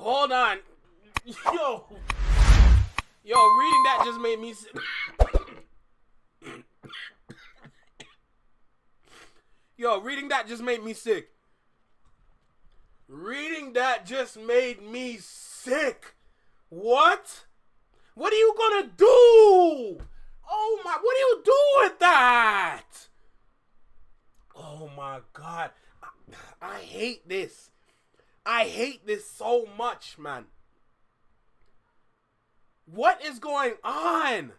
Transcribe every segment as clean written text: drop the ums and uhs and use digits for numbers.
hold on. Yo, reading that just made me sick. Yo, reading that just made me sick. Reading that just made me sick. What? What are you gonna do? Oh my, what do you do with that? Oh my God. I hate this. I hate this so much, man. What is going on?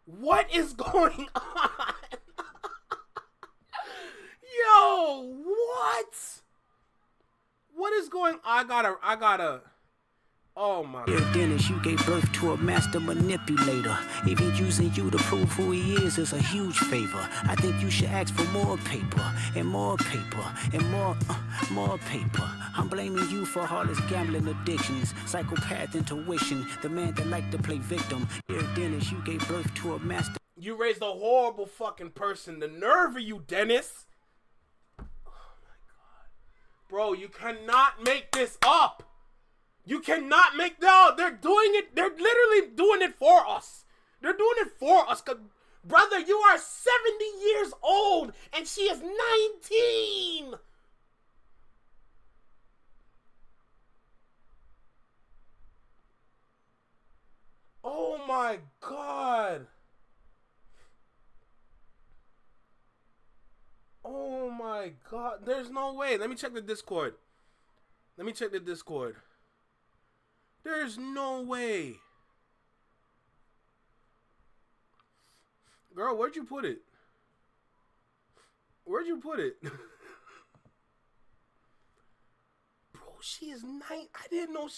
What is going on? Yo, what? What is going on? I gotta. Oh my God. Dennis, you gave birth to a master manipulator. Even using you to prove who he is a huge favor. I think you should ask for more paper and more paper and more paper. I'm blaming you for all his gambling addictions, psychopath intuition, the man that liked to play victim. Dear Dennis, you gave birth to a master. You raised a horrible fucking person. The nerve of you, Dennis. Oh my God. Bro, you cannot make this up. You cannot make, no, they're doing it, they're literally doing it for us. They're doing it for us. Brother, you are 70 years old and she is 19. Oh my God. Oh my God. There's no way. Let me check the Discord. There's no way. Girl, where'd you put it? Bro, she is 9. I didn't know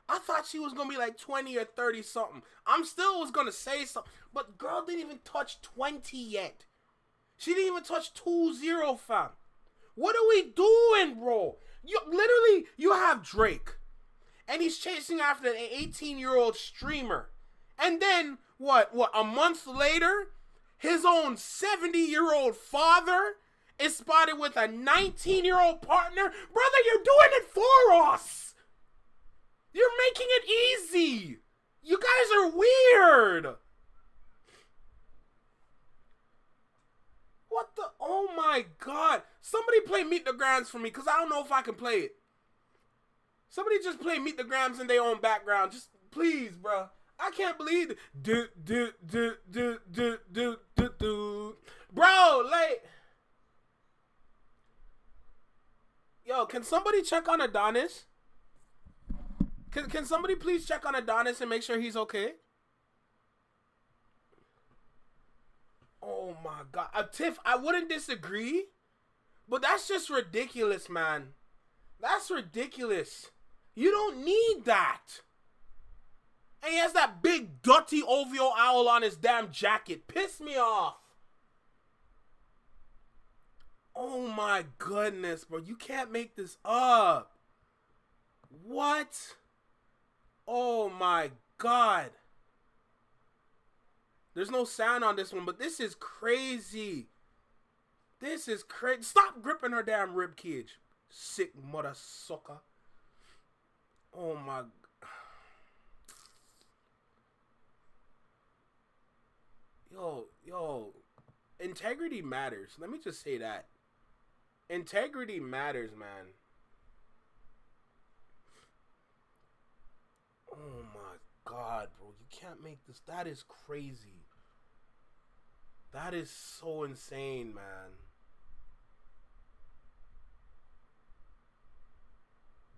I thought she was going to be like 20 or 30 something. I'm still was going to say something. But girl didn't even touch 20 yet. She didn't even touch 20, fam. What are we doing, bro? You have Drake. And he's chasing after an 18-year-old streamer. And then, what, a month later, his own 70-year-old father is spotted with a 19-year-old partner. Brother, you're doing it for us. You're making it easy. You guys are weird. What the, oh my God. Somebody play Meet the Grams for me, because I don't know if I can play it. Somebody just play Meet the Grams in their own background. Just please, bro. I can't believe it. Bro, like. Yo, can somebody check on Adonis? Can somebody please check on Adonis and make sure he's okay? Oh my God. Tiff, I wouldn't disagree. But that's just ridiculous, man. That's ridiculous. You don't need that. And he has that big dirty OVO owl on his damn jacket. Piss me off. Oh my goodness, bro. You can't make this up. What? Oh my God. There's no sound on this one, but this is crazy. This is crazy. Stop gripping her damn rib cage. Sick mother sucker. Oh my. Yo. Integrity matters. Let me just say that. Integrity matters, man. Oh my God, bro. You can't make this. That is crazy. That is so insane, man.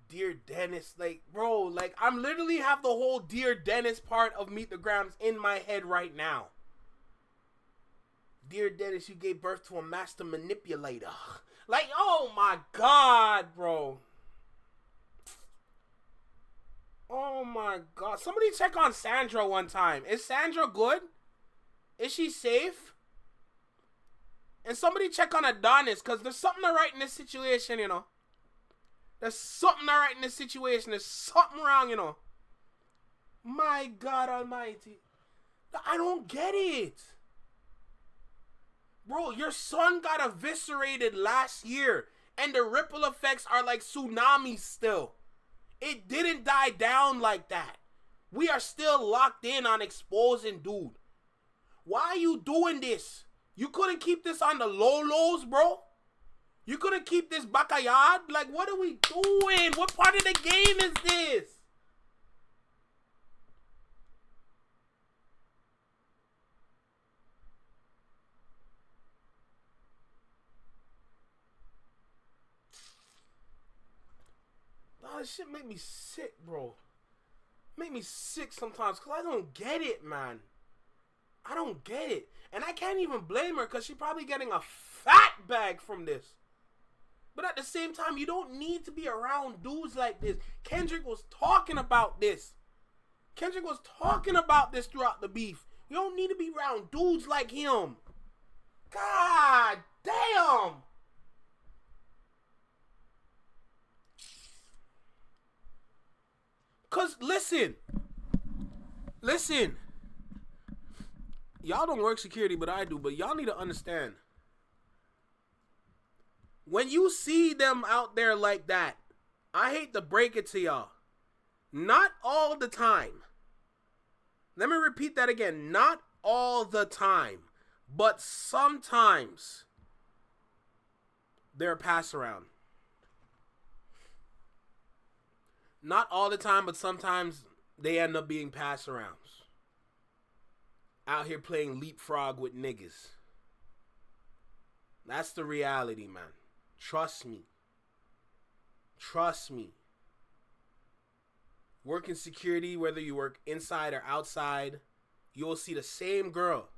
Dear Dennis, like, bro, like, I'm literally have the whole Dear Dennis part of Meet the Grams in my head right now. Dear Dennis, you gave birth to a master manipulator. Like, oh my God, bro. Oh my God. Somebody check on Sandra one time. Is Sandra good? Is she safe? And somebody check on Adonis, because there's something to right in this situation, you know. There's something to right in this situation. There's something wrong, you know. My God almighty. I don't get it. Bro, your son got eviscerated last year. And the ripple effects are like tsunamis still. It didn't die down like that. We are still locked in on exposing dude. Why are you doing this? You couldn't keep this on the low-lows, bro? You couldn't keep this bacayard? Like, what are we doing? What part of the game is this? Oh, this shit make me sick, bro. Make me sick sometimes because I don't get it, man. I don't get it. And I can't even blame her because she's probably getting a fat bag from this. But at the same time, you don't need to be around dudes like this. Kendrick was talking about this. Kendrick was talking about this throughout the beef. You don't need to be around dudes like him. God damn. Because, listen. Y'all don't work security, but I do. But y'all need to understand. When you see them out there like that, I hate to break it to y'all. Not all the time. Let me repeat that again. Not all the time. But sometimes they're a pass around. Not all the time, but sometimes they end up being pass arounds. Out here playing leapfrog with niggas. That's the reality, man. Trust me. Trust me. Working security, whether you work inside or outside, you'll see the same girl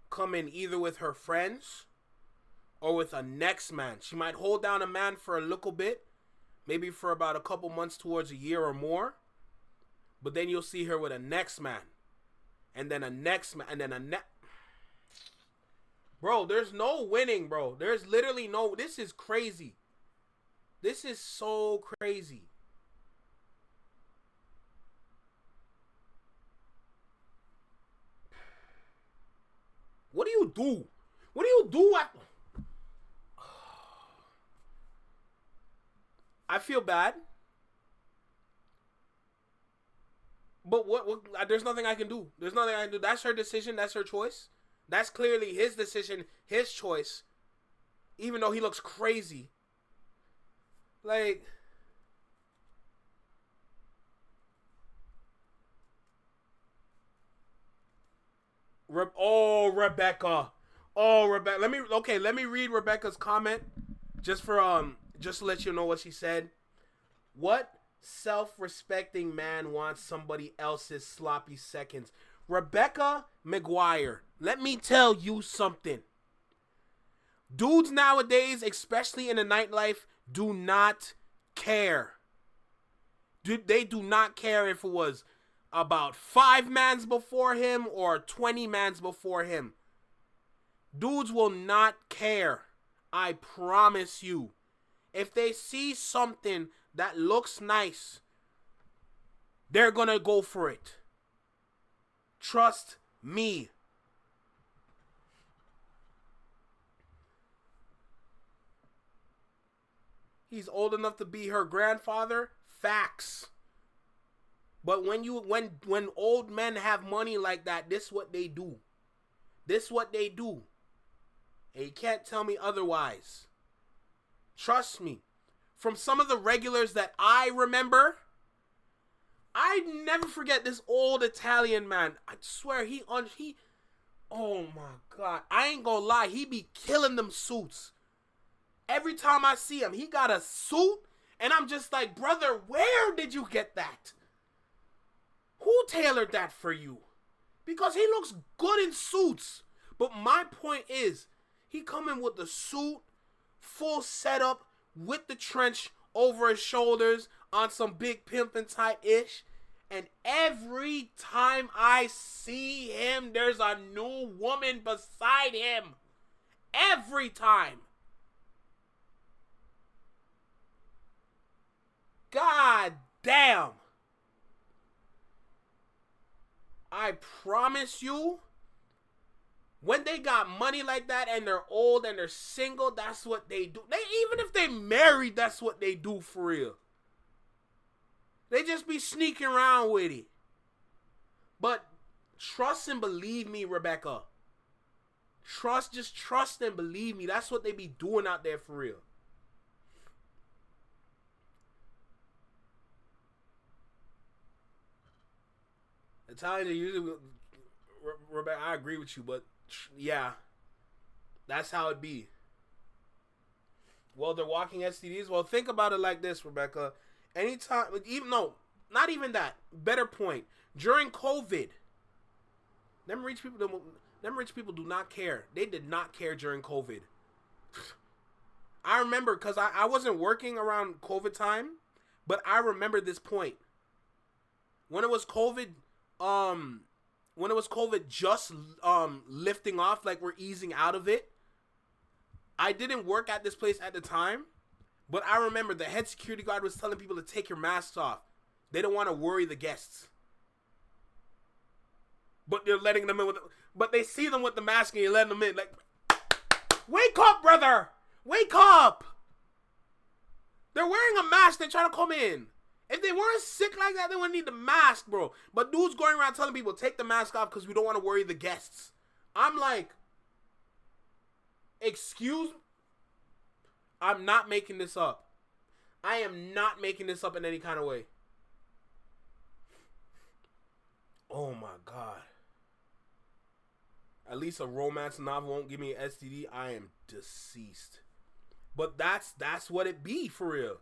come in either with her friends or with a next man. She might hold down a man for a little bit, maybe for about a couple months towards a year or more, but then you'll see her with a next man, and then a next man, and then a next. Bro, there's no winning, bro. There's literally no... This is crazy. This is so crazy. What do you do? What do you do at... I feel bad. But what there's nothing I can do. There's nothing I can do. That's her decision. That's her choice. That's clearly his decision, his choice. Even though he looks crazy. Like... Rebecca. Let me read Rebecca's comment. Just to let you know what she said. What self-respecting man wants somebody else's sloppy seconds? Rebecca McGuire, let me tell you something. Dudes nowadays, especially in the nightlife, do not care. They do not care if it was about 5 mans before him or 20 mans before him. Dudes will not care. I promise you. If they see something that looks nice, they're gonna go for it. Trust me. He's old enough to be her grandfather. Facts. But when old men have money like that, this is what they do. This is what they do. And you can't tell me otherwise. Trust me. From some of the regulars that I remember, I never forget this old Italian man. I swear oh my God. I ain't gonna lie. He be killing them suits. Every time I see him, he got a suit. And I'm just like, brother, where did you get that? Who tailored that for you? Because he looks good in suits. But my point is, he coming with the suit, full setup, with the trench over his shoulders on some big pimpin' type ish. And every time I see him, there's a new woman beside him. Every time. God damn. I promise you, when they got money like that and they're old and they're single, that's what they do. Even if they married, that's what they do for real. They just be sneaking around with it. But trust and believe me, Rebecca. Just trust and believe me. That's what they be doing out there for real. Italians are usually, Rebecca, I agree with you, but yeah, that's how it be. Well, they're walking STDs. Well, think about it like this, Rebecca. Anytime, even no, not even that. Better point. During COVID, them rich people do not care. They did not care during COVID. I remember because I wasn't working around COVID time, but I remember this point. When it was COVID, just lifting off, like we're easing out of it. I didn't work at this place at the time, but I remember the head security guard was telling people to take your masks off. They don't want to worry the guests. But they're letting them in but they see them with the mask and you're letting them in. Like, wake up, brother! Wake up! They're wearing a mask. They're trying to come in. If they weren't sick like that, they wouldn't need the mask, bro. But dudes going around telling people, take the mask off because we don't want to worry the guests. I'm like, excuse me? I'm not making this up. I am not making this up in any kind of way. Oh my God. At least a romance novel won't give me an STD. I am deceased. But that's what it be for real.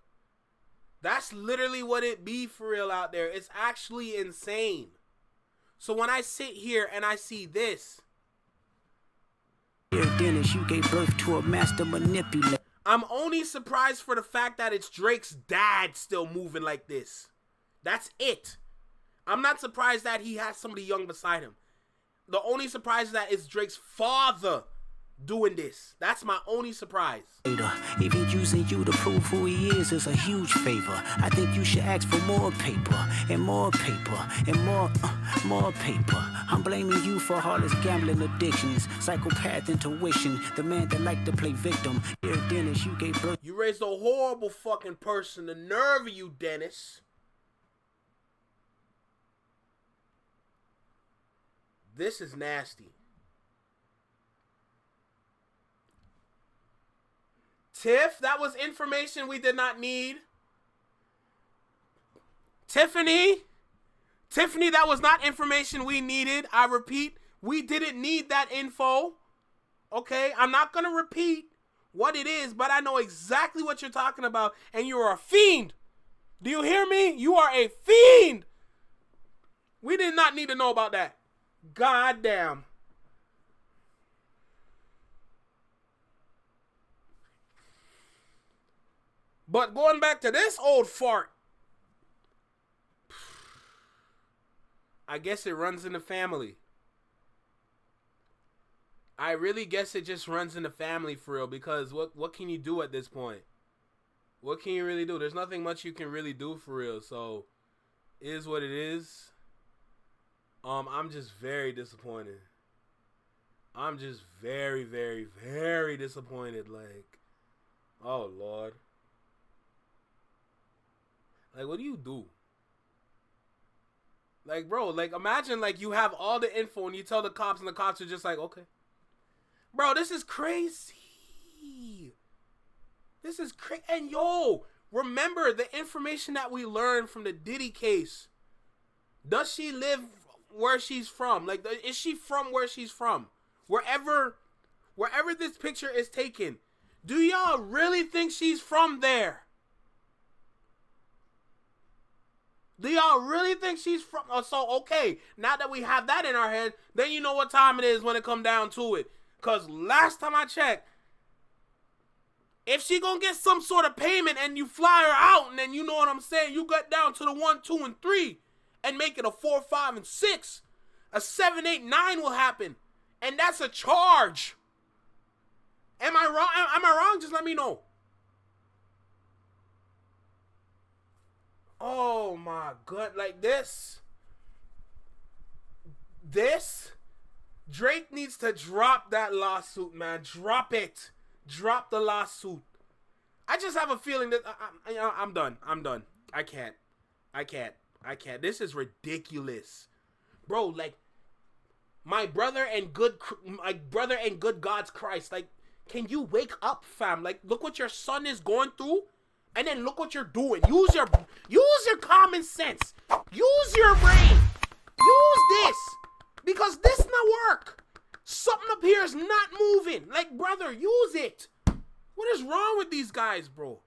That's literally what it be for real out there. It's actually insane. So when I sit here and I see this, Dennis, you gave birth to a master manipulator. I'm only surprised for the fact that it's Drake's dad still moving like this. That's it. I'm not surprised that he has somebody young beside him. The only surprise is that it's Drake's father doing this. That's my only surprise. Even using you to prove who he is a huge favor. I think you should ask for more paper and more paper and more paper. I'm blaming you for all his gambling addictions, psychopath intuition, the man that liked to play victim. Here, Dennis, you gave birth. You raised a horrible fucking person. The nerve of you, Dennis. This is nasty. Tiff, that was information we did not need. Tiffany, that was not information we needed. I repeat, we didn't need that info. Okay, I'm not going to repeat what it is, but I know exactly what you're talking about, and you're a fiend. Do you hear me? You are a fiend. We did not need to know about that. God damn. But going back to this old fart, I guess it runs in the family. I really guess it just runs in the family for real, because what can you do at this point? What can you really do? There's nothing much you can really do for real, so it is what it is. I'm just very disappointed. I'm just very, very, very disappointed. Like, oh Lord. Like, what do you do? Like, bro, like, imagine, like, you have all the info and you tell the cops and the cops are just like, okay. Bro, this is crazy. This is crazy. And, yo, remember the information that we learned from the Diddy case. Does she live where she's from? Like, is she from where she's from? Wherever this picture is taken, do y'all really think she's from there? Do y'all really think she's from? So, okay, now that we have that in our head, then you know what time it is when it come down to it. Because last time I checked, if she gonna get some sort of payment and you fly her out, and then you know what I'm saying, you get down to the 1, 2, and 3 and make it a 4, 5, and 6, a 7, 8, 9 will happen. And that's a charge. Am I wrong? Am I wrong? Just let me know. Oh my God, like this, Drake needs to drop that lawsuit, man. Drop it. Drop the lawsuit. I just have a feeling that I'm done. I can't. I can't. This is ridiculous, bro. Like, my brother and good God's Christ. Like, can you wake up, fam? Like, look what your son is going through, and then look what you're doing. Use your common sense. Use your brain. Use this, because this not work. Something up here is not moving. Like, brother, use it. What is wrong with these guys, bro?